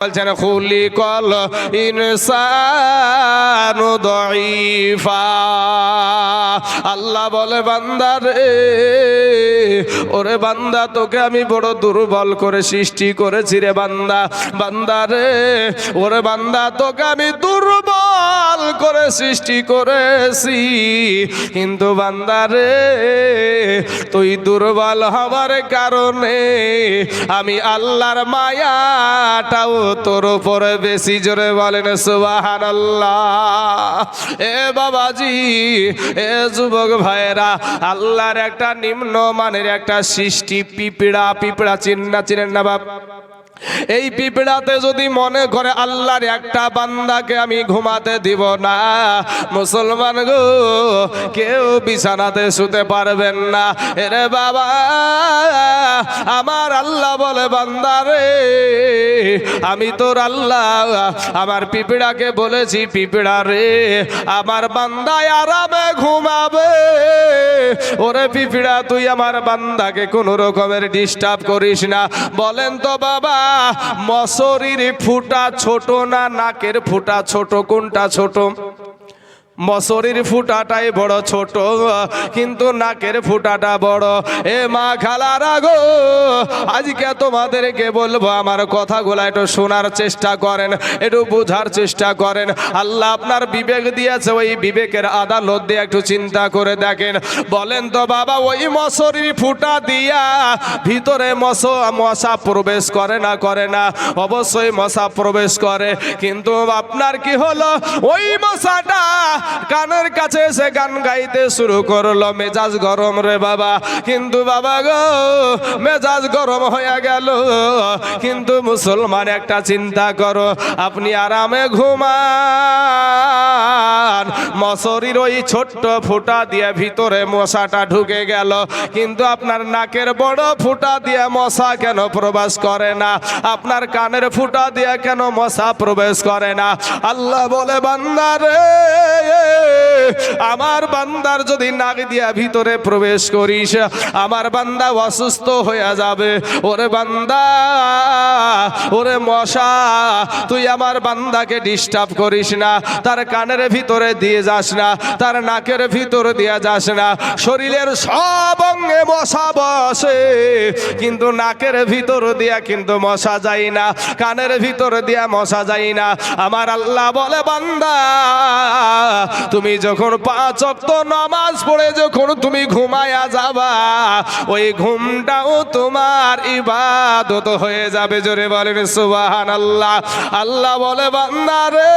বলছেন খুলিকাল ইনসানু দাঈফা। আল্লাহ বলে বান্দা রে, ওরে বান্দা তোকে আমি বড় দুর্বল করে সৃষ্টি করেছি রে বান্দা। বান্দা রে, ওরে বান্দা তোকে আমি দুর্বল করে সৃষ্টি করেছি, কিন্তু বান্দা রে তুই দুর্বল হওয়ার কারণে আমি আল্লাহর মায়াটাও তোর উপরে বেশি। জোরে বলেন সুবহানাল্লাহ। এ বাবাজি, এ যুবক ভাইরা, আল্লাহর একটা নিম্ন মানের একটা সৃষ্টি পিঁপড়া। পিঁপড়া চিনেন না বাপ? এই পিঁপড়াতে যদি মনে করে আল্লাহর একটা বান্দাকে আমি ঘুমাতে দিব না, মুসলমান গো কেউ বিছানাতে শুতে পারবেন না। এরে বাবা, আমার আল্লাহ বলে বান্দা রে, আমি তোর আল্লাহ আমার পিঁপড়াকে বলেছি, পিঁপড়া রে আমার বান্দায় আরামে ঘুমাবে। ওরে পিঁপড়া, তুই আমার বান্দাকে কোনো রকমের ডিস্টার্ব করিস না। বলেন তো বাবা, মশরির ফুটা ছোট না নাকের ফুটা ছোট? কোনটা ছোট? মশরির ফুটাটাই বড় ছোট, কিন্তু নাকের ফুটাটা বড়। এ মা খালারা গো, আজকে তোমাদেরকে বলবো, আমার কথাগুলো একটু শোনার চেষ্টা করেন, একটু বোঝার চেষ্টা করেন। আল্লাহ আপনার বিবেক দিয়েছে, ওই বিবেকের আদালত দিয়ে একটু চিন্তা করে দেখেন। বলেন তো বাবা, ওই মশরির ফুটা দিয়া ভিতরে মশা প্রবেশ করে না? করে না? অবশ্যই মশা প্রবেশ করে, কিন্তু আপনার কি হলো, ওই মশাটা কানের কাছে এসে গান গাইতে শুরু করলো। মেজাজ গরম রে বাবা, কিন্তু বাবা গো মেজাজ গরম হয়ে গেল। কিন্তু মুসলমান একটা চিন্তা করো, আপনি আরামে ঘুমান, মশরির ওই ছোট্ট ফুটা দিয়ে ভিতরে মশাটা ঢুকে গেল, কিন্তু আপনার নাকের বড় ফুটা দিয়ে মশা কেন প্রবেশ করে না? আপনার কানের ফুটা দিয়ে কেন মশা প্রবেশ করে না? আল্লাহ বলে বান্দা রে, আমার বান্দার যদি নাক দিয়া ভিতরে প্রবেশ করিস, আমার বান্দা অসুস্থ হয়ে যাবে। ওরে বান্দা, ওরে মশা, তুই আমার বান্দাকে ডিস্টার্ব করিস না। তার কানের ভিতরে দিয়ে যাস না, তার নাকের ভিতরে দিয়ে যাস না। শরীরের সব অঙ্গে মশা বসে, কিন্তু নাকের ভিতর দিয়া কিন্তু মশা যায় না, কানের ভিতর দিয়া মশা যায় না। আমার আল্লাহ বলে বান্দা, তুমি যখন 5 ওয়াক্ত নামাজ পড়ে যখন তুমি ঘুমায়া যাবা, ওই ঘুমটাও তোমার ইবাদত হয়ে যাবে। জোরে বলেন সুবহানাল্লাহ। আল্লাহ বলে বান্দা রে,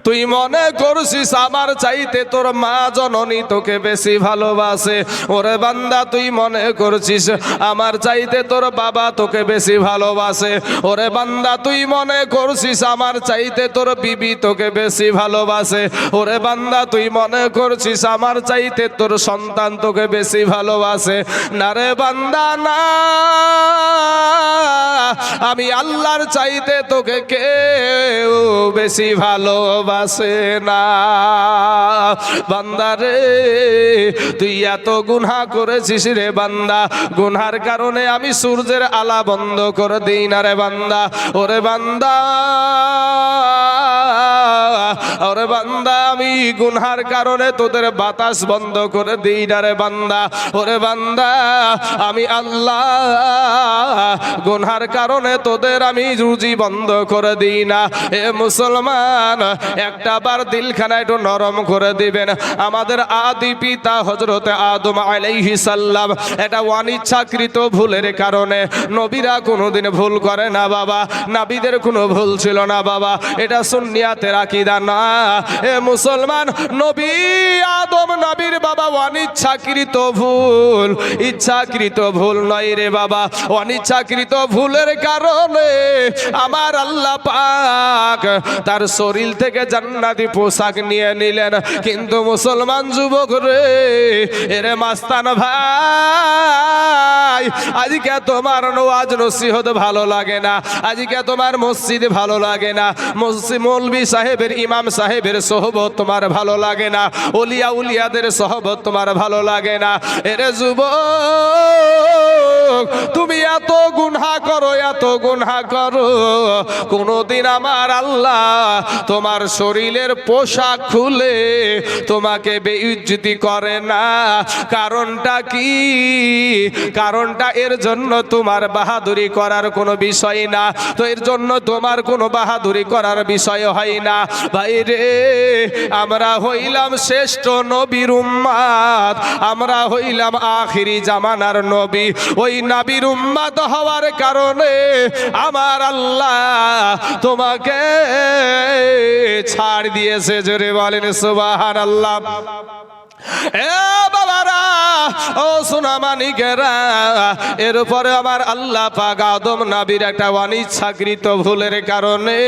তুই মনে করছিস আমার চাইতে তোর মা জননী তোকে বেশি ভালোবাসে। ওরে বান্দা, তুই মনে করছিস আমার চাইতে তোর বাবা তোকে বেশি ভালোবাসে। ওরে বান্দা, তুই মনে করছিস আমার চাইতে তোর বিবি তোকে বেশি ভালোবাসে। ওরে বান্দা, তুই মনে করছিস আমার চাইতে তোর সন্তান তোকে বেশি ভালোবাসে। না রে বান্দা না, আমি আল্লাহর চাইতে তোকে কেউ বেশি ভালোবাসে না। বান্দা রে, তুই এত গুনাহ করেছিস রে বান্দা, গুনার কারণে আমি সূর্যের আলা বন্ধ করে দিই না রে বান্দা। ওরে বান্দা, ওরে বান্দা, আমি গুনার কারণে তোদের বাতাস বন্ধ করে দিই না রে বান্দা। ওরে বান্দা, আমি আল্লাহ গুনার কারণে তোদের আমি রুজি বন্ধ করে দিই না। এ মুসলমান, একটা বার দিলখানা একটু নরম করে দিবেন। আমাদের আদি পিতা হযরত আদম আলাইহিস সালাম, এটা অনিচ্ছাকৃত ভুলের কারণে, নবীরা কোনোদিন ভুল করে না বাবা, নবীদের কোনো ভুল ছিল না বাবা, এটা সুন্নিয়াতের আকীদা না। এ মুসলমান, নবী আদম নবীর বাবা অনিচ্ছাকৃত ভুল, ইচ্ছাকৃত ভুল নয় রে বাবা। অনিচ্ছাকৃত ইচ্ছাকৃত ভুলের কারণে আমার আল্লাহ পাক তার শরীর থেকে জান্নাতি পোশাক নিয়ে নিলেন। কিন্তু মুসলমান যুবক রে, এরে মাস্তান ভাই, আজকে তোমার ওয়াজ নসিহত ভালো লাগে না, আজকে তোমার মসজিদ ভালো লাগে না, মসজিদ মৌলভী সাহেবের ইমাম সাহেবের সোহবত তোমার ভালো লাগে না, ওলিয়া উলিয়াদের সোহবত তোমার ভালো লাগে না। এরে যুবক, তুমি এত গুনাহ করো, এত গুনাহ করো, কোনদিন আমার আল্লাহ তোমার শরীরের পোশাক খুলে তোমাকে বেইজ্জতি করে না। কারণটা কি? কারণটা এর জন্য তোমার বাহাদুরি করার কোনো বিষয় না, তো এর জন্য তোমার কোনো বাহাদুরি করার বিষয় হয় না। ভাই রে, আমরা হইলাম শ্রেষ্ঠ নবীর উম্মত, আমরা হইলাম আখিরি জামানার নবী। ওই নবীর উম্মত হওয়ার কারণে আমার আল্লাহ তোমাকে ছাড় দিয়েছে। জোরে বলেন সুবহানাল্লাহ। এ বাবারা, ও সোনামানিকেরা, এরপরে আমার আল্লাহ পাক আদম নবীর একটা অনিচ্ছাকৃত ভুলের কারণে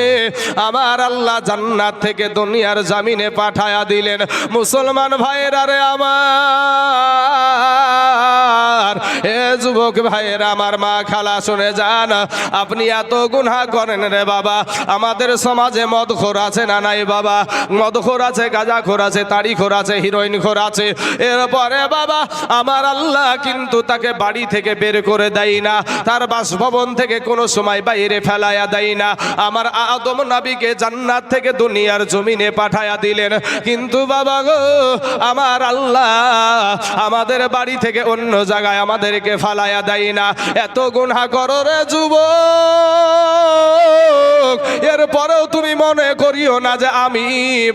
আমার আল্লাহ জান্নাত থেকে দুনিয়ার জমিনে পাঠায়া দিলেন। মুসলমান ভাইয়েরা রে আমার, এ যুবক ভাইয়েরা, আমার মা খালা শুনে যান, আপনি এত গুনাহ করেন রে বাবা। আমাদের সমাজে মদখোর আছে না নাই বাবা? মদখোর আছে, গাঁজাখোর আছে, তাড়িখোর আছে, হিরোইন খোর আছে। এরপরে বাবা আমার আল্লাহ কিন্তু তাকে বাড়ি থেকে বের করে দেয় না, তার বাসভবন থেকে কোনো সময় বাইরে ফেলায়া দেয় না। আমার আদম নবীকে জান্নাত থেকে দুনিয়ার জমিনে পাঠায়া দিলেন। কিন্তু বাবা গো, আমার আল্লাহ আমাদের বাড়ি থেকে অন্য জায়গায় আমাদেরকে ফেলায়া দেয় না। এত গুনাহ করো রে যুবক, এরপরেও তুমি মনে করিও না যে আমি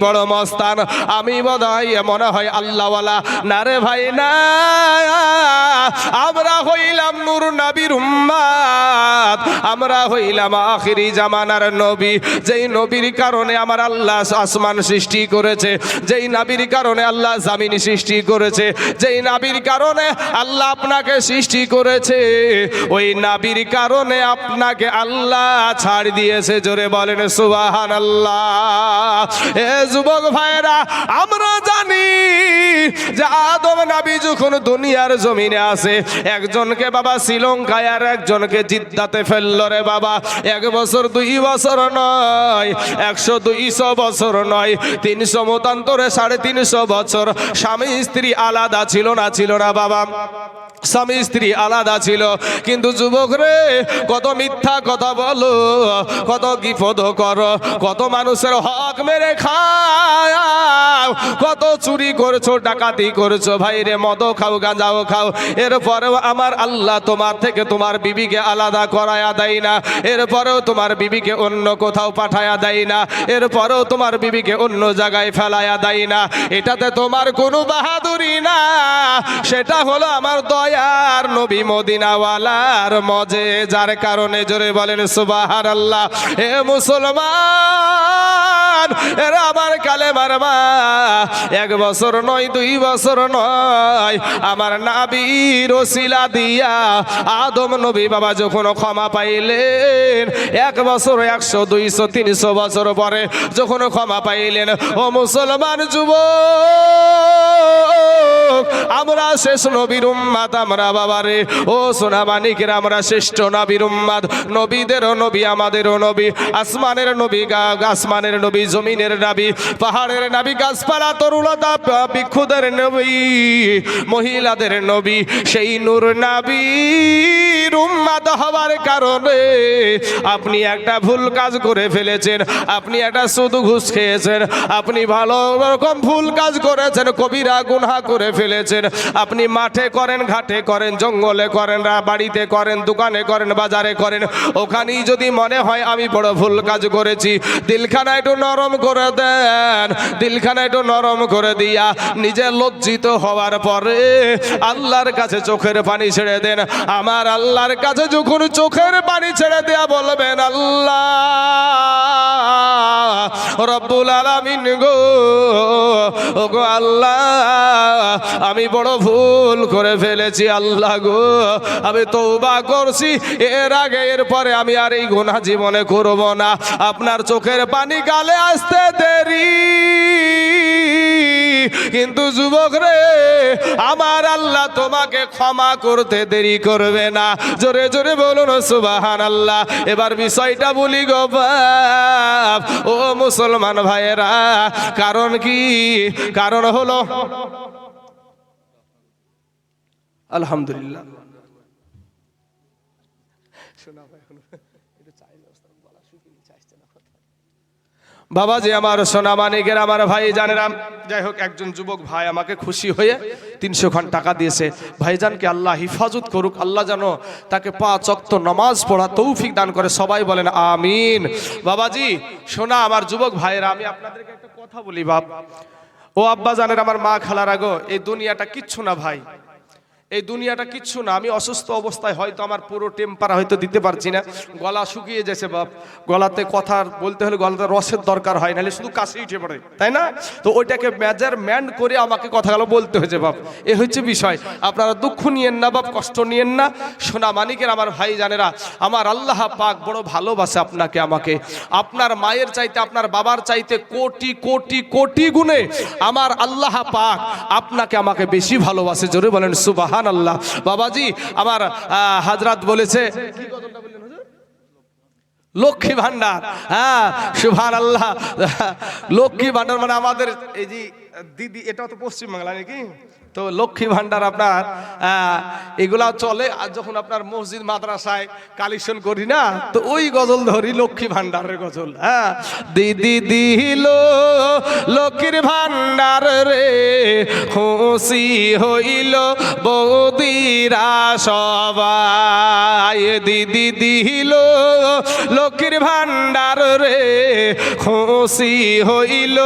বড় মস্তান, আমি বোধহয় মনে হয় আল্লাহওয়ালা। না রে ভাই না, আমরা হইলাম নূর নবীর উম্মত, আমরা হইলাম আখিরি জামানার নবী। যেই নবীর কারণে আমার আল্লাহ আসমান সৃষ্টি করেছে, যেই নবীর কারণে আল্লাহ জমিন সৃষ্টি করেছে, যেই নবীর কারণে আল্লাহ আপনাকে সৃষ্টি করেছে, ওই নবীর কারণে আপনাকে আল্লাহ ছাড় দিয়েছে। জোরে বলেন সুবহানাল্লাহ। এ যুবক ভাইরা, আমরা জানি যে আদম নবী যখন দুনিয়ার জমিনে আসে, একজনকে বাবা শ্রীলঙ্কায় আর একজনকে জিদ্দাতে ফেললো রে বাবা। 1 বছর 2 বছর নয়, 100-200 বছর নয়, 300 মতান্তরে 350 বছর স্বামী স্ত্রী আলাদা ছিল না, ছিল না বাবা? স্বামী স্ত্রী আলাদা ছিল। কিন্তু যুবক রে, কত মিথ্যা কথা বলো, কত গিফত করো, কত মানুষের হক মেরে খাও, কত চুরি করছো, ডাকাতি করছো, ভাই রে, মদও খাও, গাঁজাও খাও। এরপরেও আমার আল্লাহ তোমার থেকে তোমার বিবিকে আলাদা করায়া দেয় না, এরপরেও তোমার বিবিকে অন্য কোথাও পাঠায়া দেয় না, এরপরেও তোমার বিবিকে অন্য জায়গায় ফেলায়া দেয় না। এটাতে তোমার কোনো বাহাদুরি না, সেটা হলো আমার দয়ার নবী মদিনাওয়ালার মজে, যার কারণে। জোরে বলেন সুবহানাল্লাহ। এ মুসলমান, এরা আমার কালেমার মা, 1 বছর নয়, 2 বছর নয়, আমার নবীর ওসিলা দিয়া আদম নবী বাবা যখন ক্ষমা পাইলেন, 1 বছর 100, 200, 300 বছর পরে যখন ক্ষমা পাইলেন, ও মুসলমান যুবক, আমরা শেষ নবীর উম্মত, আমরা বাবারে, ও সোনা মানিকের, আমরা শ্রেষ্ঠ নবীর উম্মত। নবীদেরও নবী, আমাদেরও নবী, আসমানের নবী, আসমানের নবী, জমিনের নবী, পাহাড়ের নবী, গাছপালা তরুলতা বৃক্ষদের নবী, মহিলাদের নবী, সেই নূর নবীর উম্মত হওয়ার কারণে আপনি একটা ভুল কাজ করে ফেলেছেন, আপনি একটা সুদ ঘুষ খেয়েছেন, আপনি ভালো রকম ভুল কাজ করেছেন, কবিরা গুনাহ করে ফেলেছেন। আপনি মাঠে করেন, ঘাটে করেন, জঙ্গলে করেন, বাড়িতে করেন, দোকানে করেন, বাজারে করেন, ওখানেই যদি মনে হয় আমি বড় ভুল কাজ করেছি, দিলখানা একটু নরম করে দেন, দিলখানা একটু নরম করে দিয়া নিজে লজ্জিত হওয়ার পরে আল্লাহর কাছে চোখের পানি ছেড়ে দেন। আমার আল্লাহর কাছে যখন চোখের পানি ছেড়ে দেয়া বলবেন, আল্লাহ রব্বুল আলামিন গো, ও গো আল্লাহ, আমি বড় ভুল করে ফেলেছি আল্লাহ গো, আমি তওবা করছি, এর আগে এরপরে আমি আর এই গুনাহ জীবনে করব না। আপনার চোখের পানি গালে আসতে দেরি, কিন্তু যুবক রে, আমার আল্লাহ তোমাকে ক্ষমা করতে দেরি করবে না। জোরে জোরে বলুন সুবহানাল্লাহ। এবার বিষয়টা বলি গো বাপ, ও মুসলমান ভাইয়েরা, কারণ কি? কারণ হলো আলহামদুলিল্লাহ, বাবাজি আমার সোনা মানিকের আমার ভাই জানেরা, যাই হোক, একজন যুবক ভাই আমাকে খুশি হয়ে 300 খান টাকা দিয়েছে। ভাইজানকে আল্লাহ হিফাজত করুক, আল্লাহ যেন তাকে 5 ওয়াক্ত নামাজ পড়া তৌফিক দান করে, সবাই বলেন আমিন। বাবাজি সোনা আমার যুবক ভাইয়েরা, আমি আপনাদেরকে একটা কথা বলি বাপ, ও আব্বা জানেন, আমার মা খালার আগো, এই দুনিয়াটা কিচ্ছু না ভাই, এই দুনিয়াটা কিচ্ছু না। আমি অসুস্থ অবস্থায় হয়তো আমার পুরো টেম্পার হয়তো দিতে পারছি না, গলা শুকিয়ে যাচ্ছে বাপ, গলাতে কথা বলতে হলে গলাতে রসের দরকার হয়, নাহলে শুধু কাশি উঠে পড়ে, তাই না? তো ওইটাকে মেজারমেন্ট করে আমাকে কথাগুলো বলতে হয়েছে বাপ, এ হচ্ছে বিষয়। আপনারা দুঃখ নিয়েন না বাপ, কষ্ট নিয়েন না। সোনা মানিকের আমার ভাই জানেরা, আমার আল্লাহ পাক বড় ভালোবাসে আপনাকে আমাকে। আপনার মায়ের চাইতে, আপনার বাবার চাইতে কোটি কোটি কোটি গুণে আমার আল্লাহ পাক আপনাকে আমাকে বেশি ভালোবাসে। জোরে বলেন সুবহানাল্লাহ। বাবাজি আমার হাজরাত বলেছে, কি কথাটা বললেন হুজুর? লক্ষ্মী ভান্ডার। হ্যাঁ সুবহানাল্লাহ, লক্ষ্মী ভান্ডার মানে আমাদের এই যে দিদি, এটা তো পশ্চিমবাংলা নাকি, তো লক্ষ্মী ভান্ডার আপনার এগুলা চলে। আর যখন আপনার মসজিদ মাদ্রাসায় কালেকশন করি না, তো ওই গজল ধরি, লক্ষ্মী ভান্ডারের গজল। হ্যাঁ, দিদি দিল লক্ষ্মীর ভান্ডার রে, খুশি হইল বৌদিরা সবাই, দিদি দিল লক্ষ্মীর ভান্ডার রে, খুশি হইল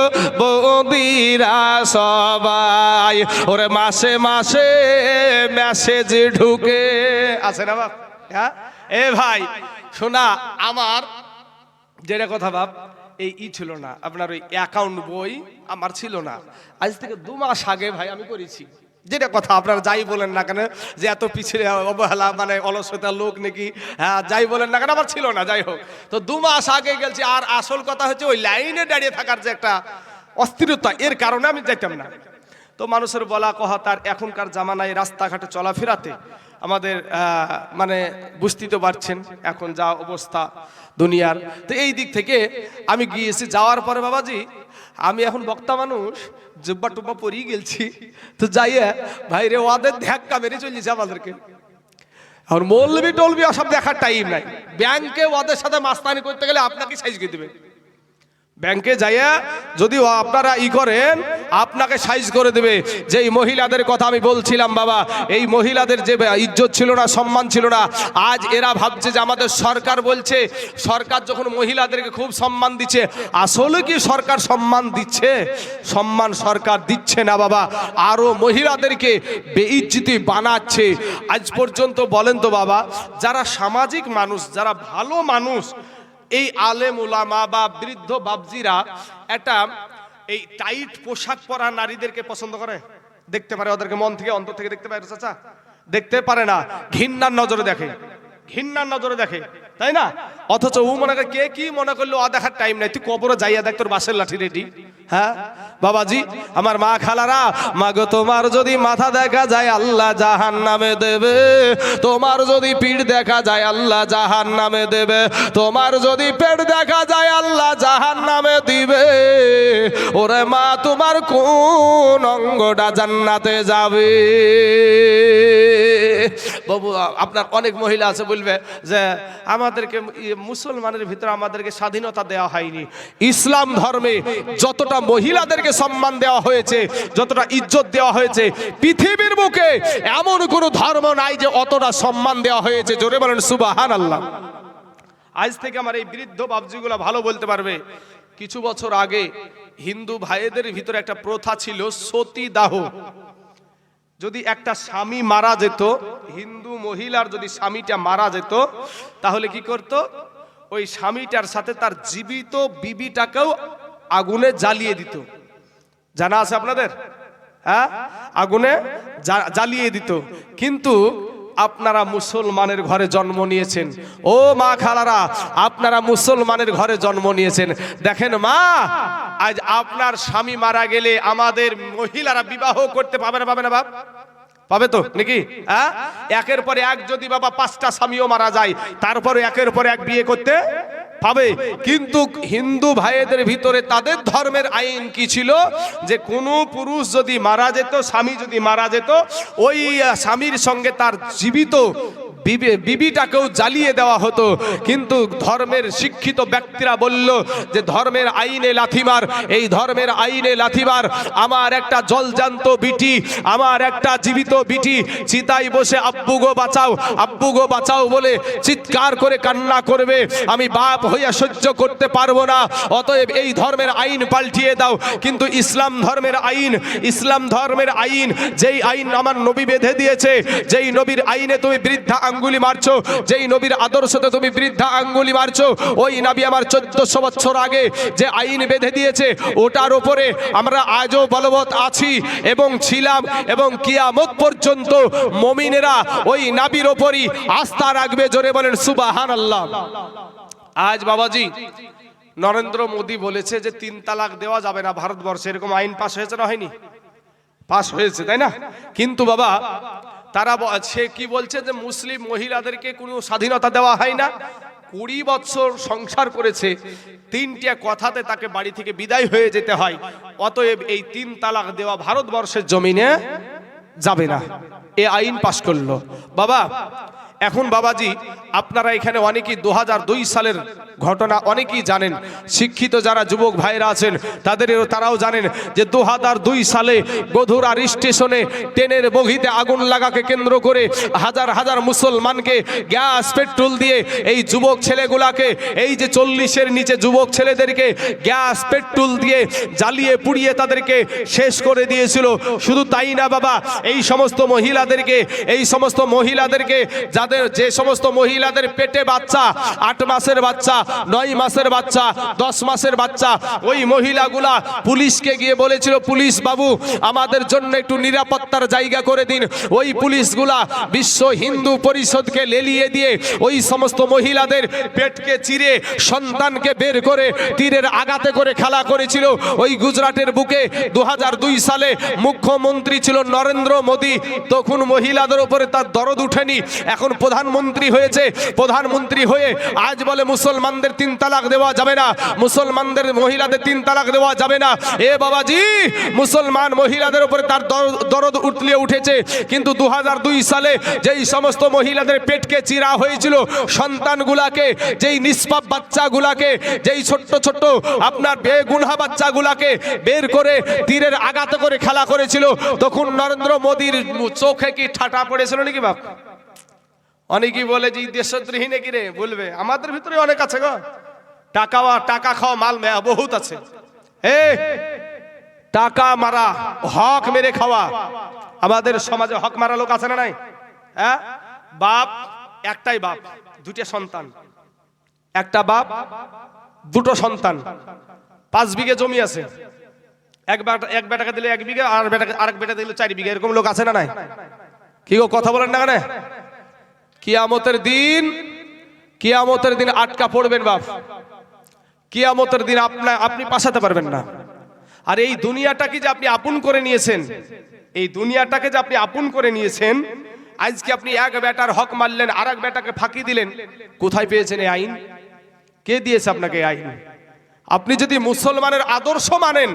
বৌদিরা সবাই। ওরে মাসে মাসে মেসেজ ঢুকে আছে না বাপ? হ্যাঁ এ ভাই শোনা, আমার যেটা কথা বাপ, এই ছিল না আপনার ওই অ্যাকাউন্ট বই আমার ছিল না। আজ থেকে 2 মাস আগে ভাই আমি করেছি। যেটা কথা আপনারা যাই বলেন না কেন, যে এত পিছিয়ে অবহেলা মানে অলসতা লোক নাকি, হ্যাঁ যাই বলেন না কেন, আমার ছিল না। যাই হোক, তো 2 মাস আগে গেছি। আর আসল কথা হচ্ছে ওই লাইনে দাঁড়িয়ে থাকার যে একটা অস্থিরতা, এর কারণে আমি যাইতাম না। তো মানুষের বলা কথা, তার এখনকার জামানায় রাস্তাঘাটে চলাফেরাতে আমাদের মানে বুঝতে তো পারছেন এখন যা অবস্থা দুনিয়ার। তো এই দিক থেকে আমি গিয়েছি, যাওয়ার পরে বাবাজি আমি এখন বক্তা মানুষ, জুব্বা টুব্বা পরিয়ে গেছি, তো যাইয়া ভাইরে ওদের ধাক্কা মেরে চলেছে আমাদেরকে। এখন মৌলবি টলবি সব দেখার টাইম নাই। ব্যাংকে ওদের সাথে মাস্তানি করতে গেলে আপনাকে সাইজ করে দেবে। ব্যাংকে যাইয়া যদি আপনারা করেন, আপনাকে সাইজ করে দেবে। যে মহিলাদের কথা আমি বলছিলাম বাবা, এই মহিলাদের যে ইজ্জত ছিল না, সম্মান ছিল না, আজ এরা ভাবছে যে আমাদের সরকার বলছে, সরকার যখন মহিলাদেরকে খুব সম্মান দিচ্ছে, আসলে কি সরকার সম্মান দিচ্ছে? সম্মান সরকার দিচ্ছে না বাবা, আরো মহিলাদেরকে বেইজ্জতি বানাচ্ছে। আজ পর্যন্ত বলেন তো বাবা, যারা সামাজিক মানুষ, যারা ভালো মানুষ, এই আলেম উলামা বা বৃদ্ধ বাবজিরা একটা এই টাইট পোশাক পরা নারীদেরকে পছন্দ করে? দেখতে পারে? ওদেরকে মন থেকে অন্তর থেকে দেখতে পারে? চাচা দেখতে পারে না, ঘৃণার নজরে দেখে, ঘৃণার নজরে দেখে, তাই না? অথচ ও মনে করে, কে কি মনে করলো, ও দেখার টাইম নাই। তুই কবরে যাইয়া দেখ তোর বাসের লাঠি রেডি। হ্যাঁ বাবাজি আমার মা খালারা, মাগো তোমার যদি মাথা দেখা যায় আল্লাহ জাহান্নামে দেবে, তোমার যদি পিঠ দেখা যায় আল্লাহ জাহান্নামে দেবে, তোমার যদি পেট দেখা যায় আল্লাহ জাহান্নামে দিবে। ওরে মা, তোমার কোন অঙ্গটা জান্নাতে যাবে? বাবু আপনার অনেক মহিলা আছে বলবে যে আমাদেরকে মুসলমানের ভিতরে আমাদেরকে স্বাধীনতা দেওয়া হয়নি। ইসলাম ধর্মে যতটা মহিলাদেরকে সম্মান দেওয়া হয়েছে, যতটা ইজ্জত দেওয়া হয়েছে, পৃথিবীর বুকে এমন কোনো ধর্ম নাই যে অতটা সম্মান দেওয়া হয়েছে। জোরে বলেন সুবহানাল্লাহ। আজ থেকে আমার এই বৃদ্ধ বাবজিগুলো ভালো বলতে পারবে। কিছু বছর আগে হিন্দু ভাইদের ভিতরে একটা প্রথা ছিল সতীদাহ। যদি একটা স্বামী মারা যেত, হিন্দু মহিলার যদি স্বামীটা মারা যেত, তাহলে কি করত? ওই স্বামীটার সাথে তার জীবিত বিবিটাকেও আগুনে জ্বালিয়ে দিত। জানা আছে আপনাদের? হ্যাঁ, আগুনে জ্বালিয়ে দিত। কিন্তু আপনারা মুসলমানের ঘরে জন্ম নিয়েছেন, ও মা খালারা, আপনারা মুসলমানের ঘরে জন্ম নিয়েছেন। দেখেন মা, আজ আপনার স্বামী মারা গেলে আমাদের মহিলারা বিবাহ করতে পাবে না? পাবে না বাপ? পাবে তো নাকি? হ্যাঁ, একের পর এক যদি বাবা 5টা স্বামীও মারা যায়, তারপরে একের পর এক বিয়ে করতে পাবে। কিন্তু হিন্দু ভাইদের ভিতরে তাদের ধর্মের আইন কি ছিল, যে কোনো পুরুষ যদি মারা যেত, স্বামী যদি মারা যেত, ওই স্বামীর সঙ্গে তার জীবিত বিবিটাকেও জ্বালিয়ে দেওয়া হতো। কিন্তু ধর্মের শিক্ষিত ব্যক্তিরা বলল যে ধর্মের আইনে লাথিমার, এই ধর্মের আইনে লাথিমার। আমার একটা জলজান্ত বিটি, আমার একটা জীবিত বিটি চিতায় বসে আব্বু গো বাঁচাও, আব্বু গো বাঁচাও বলে চিৎকার করে কান্না করবে, আমি বাপ হইয়া সহ্য করতে পারবো না। অতএব এই ধর্মের আইন পাল্টিয়ে দাও। কিন্তু ইসলাম ধর্মের আইন, ইসলাম ধর্মের আইন, যেই আইন আমার নবী বেঁধে দিয়েছে, যেই নবীর আইনে তুমি বৃদ্ধা আঙ্গুলি মারছো, যেই নবীর আদর্শতে তুমি বৃদ্ধা আঙ্গুলি মারছো, ওই নবী আমার 1400 বছর আগে যে আইন বেঁধে দিয়েছে, ওটার উপরে আমরা আজও বলবৎ আছি এবং ছিলাম, এবং কিয়ামত পর্যন্ত মুমিনেরা ওই নবীর উপরই আস্থা রাখবে। জোরে বলেন সুবহানাল্লাহ। আজ বাবাজি নরেন্দ্র মোদী বলেছে যে 3 তালাক দেওয়া যাবে না ভারতবর্ষে, এরকম আইন পাস হয়েছে না হয়নি? পাস হয়েছে, তাই না? কিন্তু বাবা তারা সে কি বলছে যে মুসলিম মহিলাদেরকে কোনো স্বাধীনতা দেওয়া হয় না। 20 বছর সংসার করেছে, 3টা কথাতে তাকে বাড়ি থেকে বিদায় হয়ে যেতে হয়। অতএব এই 3 তালাক দেওয়া ভারতবর্ষের জমিনে যাবে না, এ আইন পাস করলো। বাবা এখন বাবাজি আপনারা এখানে অনেকেই 2002 সালের ঘটনা অনেকেই জানেন, শিক্ষিত যারা যুবক ভাইরা আছেন তারাও জানেন যে 2002 সালে বধুরার স্টেশনে ট্রেনের বগিতে আগুন লাগাকে কেন্দ্র করে হাজার হাজার মুসলমানকে গ্যাস পেট্রোল দিয়ে এই যুবক ছেলেগুলাকে, এই যে 40-এর নিচে যুবক ছেলেদেরকে গ্যাস পেট্রোল দিয়ে জ্বালিয়ে পুড়িয়ে তাদেরকে শেষ করে দিয়েছিল। শুধু তাই না বাবা, এই সমস্ত মহিলাদেরকে যে সমস্ত মহিলাদের পেটে বাচ্চা, 8 মাসের বাচ্চা, 9 মাসের বাচ্চা, 10 মাসের বাচ্চা, ওই মহিলাগুলা পুলিশকে গিয়ে বলেছিল, পুলিশ বাবু আমাদের জন্য একটু নিরাপত্তার জায়গা করে দিন। ওই পুলিশগুলা বিশ্ব হিন্দু পরিষদকে লেলিয়ে দিয়ে ওই সমস্ত মহিলাদের পেটকে চিরে সন্তানকে বের করে তীরের আঘাতে করে খেলা করেছিল। ওই গুজরাটের বুকে 2002 সালে মুখ্যমন্ত্রী ছিল নরেন্দ্র মোদী, তখন মহিলাদের উপরে তার দরদ উঠেনি। এখন প্রধানমন্ত্রী হয়েছে, প্রধানমন্ত্রী হয়ে আজ বলে মুসলমানদের 3 তালাক দেওয়া যাবে না, মুসলমানদের মহিলাদের 3 তালাক দেওয়া যাবে না। এ বাবাজি, মুসলমান মহিলাদের উপরে তার দরদ উঠলিয়ে উঠেছে। কিন্তু 2002 সালে যেই সমস্ত মহিলাদের পেটকে চিরা হয়েছিল, সন্তানগুলাকে, যেই নিষ্পাপ বাচ্চাগুলাকে, যেই ছোট্ট ছোট্ট আপনার বেগুনাহ বাচ্চাগুলাকে বের করে তীরের আঘাত করে খেলা করেছিল, তখন নরেন্দ্র মোদীর চোখে কি ঠাটা পড়েছিল নাকি বাপ? অনেকেই বলে যে দেশদ্রোহী নাকি রে, বলবে আমাদের ভিতরে অনেক আছে গো, টাকা খাওয়া মাল বহুত আছে। টাকা মারা, হক মেরে খাওয়া, আমাদের সমাজে হক মারা লোক আছে না নাই? হ্যাঁ, বাপ একটাই, বাপ 2টা সন্তান, একটা বাপ 2টো সন্তান, 5 বিঘে জমি আছে, এক বেটাকে দিলে 1 বিঘা, আরেক বেটা দিলে 4 বিঘা, এরকম লোক আছে না নাই? কি গো কথা বলেন না কেন? কিয়ামতের দিন আটকা পড়বেন বাপ, কিয়ামতের দিন আপনি পাশাতে পারবেন না। আর এই দুনিয়াটাকে যে আপনি আপন করে নিয়েছেন, এই দুনিয়াটাকে যে আপনি আপন করে নিয়েছেন, আজকে আপনি এক বেটার হক মারলেন, আরেক বেটাকে ফাঁকি দিলেন, কোথায় পেয়েছেন এই আইন? কে দিয়েছে আপনাকে এই আইন? আপনি যদি মুসলমানের আদর্শ মানেন,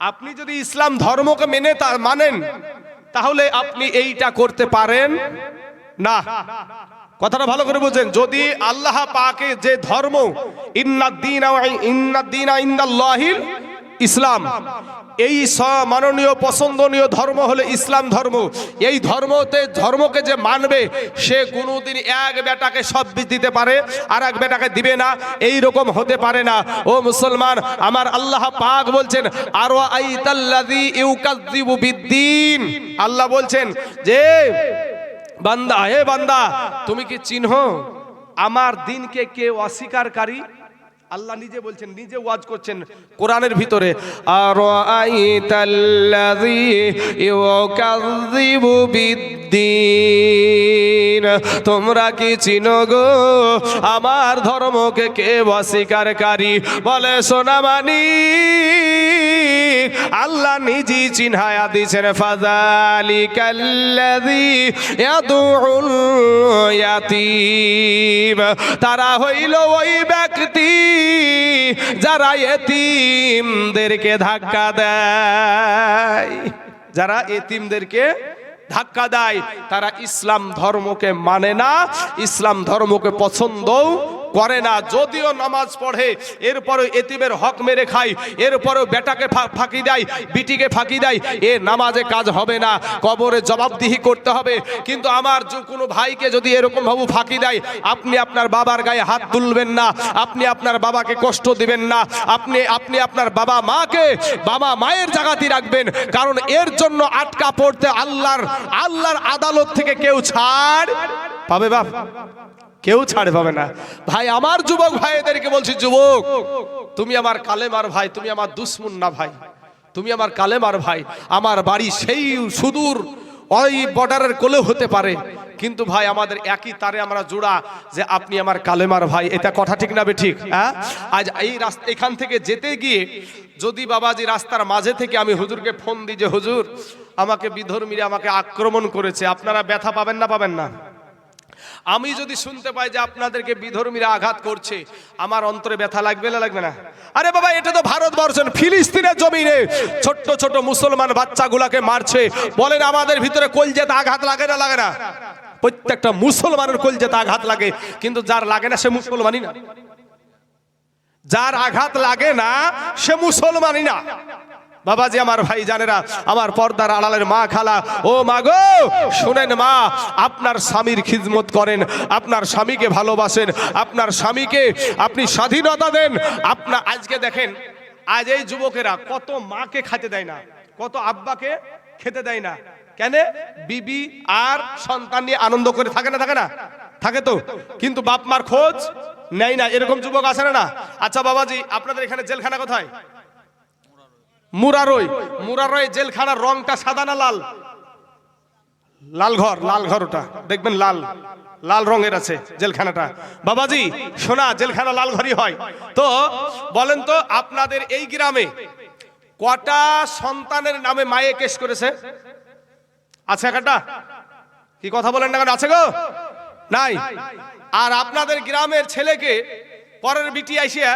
আপনি যদি ইসলাম ধর্মকে মানেন, তাহলে আপনি এইটা করতে পারেন না। কথাটা ভালো করে বুঝেন। যদি আল্লাহ পাকে যে ধর্ম, ইন্নাদ-দীনা ইনদাল্লাহিল ইসলাম, এই মাননীয় পছন্দনীয় ধর্ম হলো ইসলাম ধর্ম। এই ধর্মকে যে মানবে, সে কোনোদিন এক বেটাকে সব দিতে পারে আর এক বেটাকে দিবে না, এই রকম হতে পারে না। ও মুসলমান, আমার আল্লাহ পাক বলছেন, আরো আইতাল্লাযী ইউকাযযিবু বিদ্দীন, আল্লাহ বলছেন যে বান্দা, হে বান্দা, তুমি কি চিনহ আমার দিনকে কে অস্বীকারী, আল্লাহ নিজে বলছেন, নিজে ওয়াজ করছেন কোরআনের ভিতরে, আর আইতাল্লাযী ইউকাযযিবু বিদ্দীন, তোমরা কি চিনো গো আমার ধর্মকে কে অস্বীকারী? বলে সোনামানি আল্লাহ নিজেই চিনহায়া দিয়েছেন, ফাযালিকাল্লাযী ইয়াদউল ইয়াতীম, তারা হইল ওই ব্যক্তি যারা এতিমদেরকে ধাক্কা দেয়, যারা এতিমদেরকে ধাক্কা দেয়, তারা ইসলাম ধর্মকে মানে না, ইসলাম ধর্মকে পছন্দও করে না। যদিও নামাজ পড়ে এরপরও এতিমের হক মেরে খায়, এরপরও বেটাকে ফাঁকি দেয়, বিটিকে ফাঁকি দেয়, এ নামাজে কাজ হবে না, কবরে জবাবদিহি করতে হবে। কিন্তু আমার কোনো ভাইকে যদি এরকম ভাবে ফাঁকি দেয়, আপনি আপনার বাবার গায়ে হাত তুলবেন না, আপনি আপনার বাবাকে কষ্ট দিবেন না, আপনি আপনার বাবা মায়ের জায়গাতেই রাখবেন, কারণ এর জন্য আটকা পড়তে আল্লাহর আদালত থেকে কেউ ছাড় পাবে? বাপ কেউ ছাড় পাবে না। ভাই আমার যুবক ভাইদেরকে বলছি, যুবক তুমি আমার কালেমার ভাই, তুমি আমার দুশ্মন না ভাই, তুমি আমার কালেমার ভাই। আমার বাড়ি সেই সুদূর ওই বর্ডারের কোলে হতে পারে, কিন্তু ভাই আমাদের একই তারে আমরা জোড়া, যে আপনি আমার কালেমার ভাই। এটা কথা ঠিক না ঠিক? হ্যাঁ, আজ এই রাস্তা এখান থেকে যেতে গিয়ে যদি বাবাজি রাস্তার মাঝে থেকে আমি হুজুরকে ফোন দিই যে হুজুর আমাকে বিধর্মীরা আমাকে আক্রমণ করেছে, আপনারা ব্যথা পাবেন না পাবেন না? আমি যদি শুনতে পাই যে আপনাদেরকে বিধর্মীরা আঘাত করছে, আমার অন্তরে ব্যথা লাগবে না লাগবে না? আরে বাবা, এটা তো ভারতবর্ষ, ফিলিস্তিনের জমিনে ছোট্ট ছোট মুসলমান বাচ্চাগুলাকে মারছে, বলেন আমাদের ভিতরে কলজেতে আঘাত লাগে না লাগে না? প্রত্যেকটা মুসলমানের কলজেতে আঘাত লাগে, কিন্তু যার লাগে না সে মুসলমানই না, যার আঘাত লাগে না সে মুসলমানই না। বাবাজি আমার ভাই জানেরা, আমার পর্দার আড়ালের মা খালা, ও মা গো শুনেন মা, আপনার স্বামীর খিদমত করেন, আপনার স্বামীকে ভালোবাসেন, আপনার স্বামীকে আপনি স্বাধীনতা দেন। আপনার আজকে দেখেন, আজ এই যুবকেরা কত মাকে খেতে দেয় না, কত আব্বাকে খেতে দেয় না, কেন? বিবি আর সন্তান নিয়ে আনন্দ করে থাকে না থাকে না? থাকে তো, কিন্তু বাপ মার খোঁজ নেয় না, এরকম যুবক আছে না? আচ্ছা বাবাজি, আপনাদের এখানে জেলখানা কোথায়? মুরারই জেলখানার রংটা সাদা না লাল? লাল ঘর, ওটা দেখবেন লাল রঙের আছে জেলখানাটা। বাবাজি শোনা, জেলখানা লাল ঘরই হয়। তো বলেন তো, আপনাদের এই গ্রামে কটা সন্তানের নামে মায়ে কেস করেছে? আছে একটা? কি কথা বলেন না কেন? আছে গো? নাই। আর আপনাদের গ্রামের ছেলেকে পরের বিটি আইসিয়া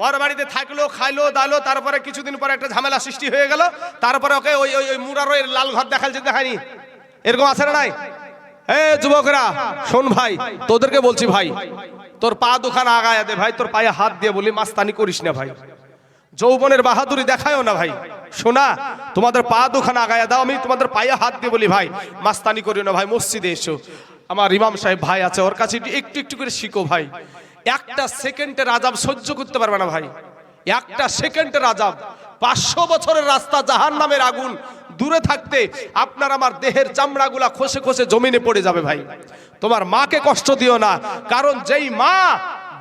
ওর বাড়িতে থাকলো, খাইলো দাইলো, তারপরে কিছুদিন পরে একটা ঝামেলা সৃষ্টি হয়ে গেল, তারপরে ওকে ওই মুরারই লাল ঘর দেখাইছে, দেখায়নি? এরকম আছে না নাই? এ যুবকরা শোন ভাই, তোদেরকে বলছি ভাই, তোর পা দুখানা আগায়া দে ভাই, তোর পায়ে হাত দিয়ে বলি মাস্তানি করিস না ভাই, যৌবনের বাহাদুরি দেখায়ও না ভাই। শোনা, তোমাদের পা দুখানা আগায়া দাও, আমি তোমাদের পায়ে হাত দিয়ে বলি ভাই মাস্তানি করিও না ভাই। মসজিদে এসো, আমার ইমাম সাহেব ভাই আছে, ওর কাছে একটু একটু করে শিখো ভাই। একটা সেকেন্ডের আযাব সহ্য করতে পারবে না ভাই, একটা সেকেন্ডের আযাব। 500 বছরের রাস্তা, জাহান্নামের আগুন দূরে থাকতে আপনার আমার দেহের চামড়াগুলা খসে খসে জমিনে পড়ে যাবে ভাই। তোমার মাকে কষ্ট দিও না, কারণ যেই মা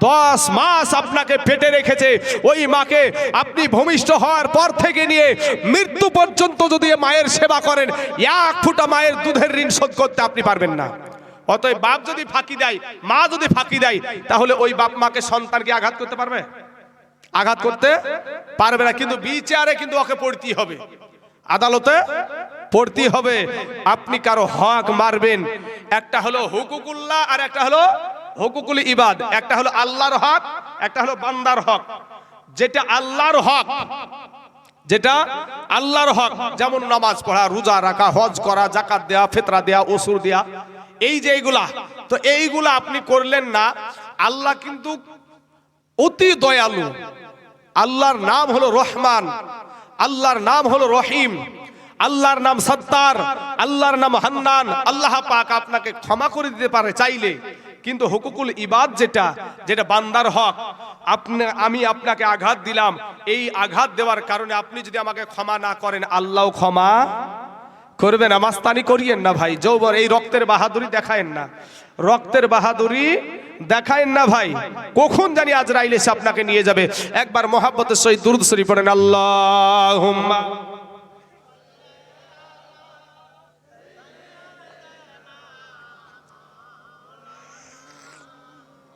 10 মাস আপনাকে পেটে রেখেছে, ওই মাকে আপনি ভূমিষ্ঠ হওয়ার পর থেকে নিয়ে মৃত্যু পর্যন্ত যদি মায়ের সেবা করেন, 1 ফোঁটা মায়ের দুধের ঋণ শোধ করতে আপনি পারবেন না। অতএব বাপ যদি ফাঁকি দেয়, মা যদি ফাঁকি দেয়, তাহলে ওই বাপ মাকে সন্তানকে আঘাত করতে পারবে? আঘাত করতে পারবে না। কিন্তু বিচারে কিন্তু ওকে পড়তেই হবে, আদালতে পড়তেই হবে। আপনি কারো হক মারবেন, একটা হলো হুকুকুল্লাহ আর একটা হলো হুকুকুল ইবাদ। একটা হলো আল্লাহর হক, একটা হলো বান্দার হক। যেটা আল্লাহর হক, যেটা আল্লাহর হক, যেমন নামাজ পড়া, রোজা রাখা, হজ করা, যাকাত দেয়া, ফিতরা দেয়া, ওসুর দেয়া, এই যে এইগুলা, তো এইগুলা আপনি করলেন না। আল্লাহ কিন্তু অতি দয়ালু। আল্লাহর নাম হলো রহমান, আল্লাহর নাম হলো রহিম, আল্লাহর নাম সত্তার, আল্লাহর নাম হান্নান। আল্লাহ পাক আপনাকে ক্ষমা করে দিতে পারে চাইলে, কিন্তু হুকুকুল ইবাদ যেটা বান্দার হক, আমি আপনাকে আঘাত দিলাম, এই আঘাত দেওয়ার কারণে আপনি যদি আমাকে ক্ষমা না করেন, আল্লাহ ক্ষমা করবে না। মাস্তানি করিয়েন না ভাই, যৌবন এই রক্তের বাহাদুরি দেখায়েন না, রক্তের বাহাদুরি দেখায়েন না ভাই, কখন জানি আজরাইল এসে আপনাকে নিয়ে যাবে। একবার মহাব্বতের সহিত দুরূদ শরীফ পড়েন, আল্লাহুম্মা